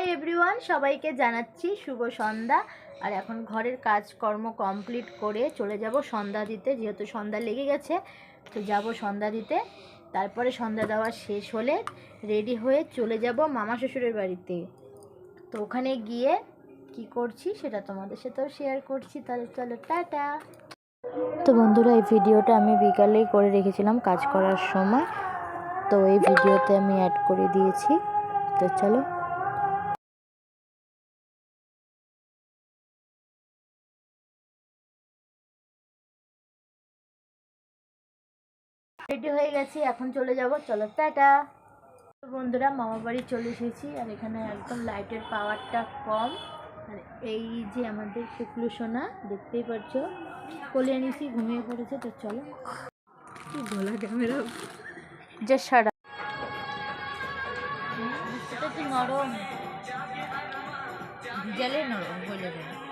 Hi everyone, সবাইকে জানাচ্ছি শুভ সন্ধ্যা। আর এখন ঘরের কাজকর্ম কমপ্লিট করে চলে যাব সন্ধ্যা দিতে, যেহেতু সন্ধ্যা লেগে গেছে তো যাব সন্ধ্যা দিতে। তারপরে সন্ধ্যা দেওয়া শেষ হলে রেডি হয়ে চলে যাব মামা শ্বশুরের বাড়িতে। তো ওখানে গিয়ে কি করছি সেটা তোমাদের সাথেও শেয়ার করছি। তাহলে চলো টাটা। তো বন্ধুরা, এই ভিডিওটা আমি বিকালেই করে রেখেছিলাম কাজ করার সময়, তো এই ভিডিওতে আমি অ্যাড করে দিয়েছি। তো চলো। রেডি হয়ে গেছি, এখন চলে যাব, চলো টাটা। তো বন্ধুরা, মামা বাড়ি চলে এসেছি। আর এখানে একদম লাইটের পাওয়ারটা কম। আর এই যে আমাদের শুক্লু সোনা, দেখতেই পাচ্ছ, কোলে এনেছি, ঘুমিয়ে পড়েছে। তো চলো। কি গলা ক্যামেরা যে সারা কি নরম, ভিজালে নরম বলে দেয়।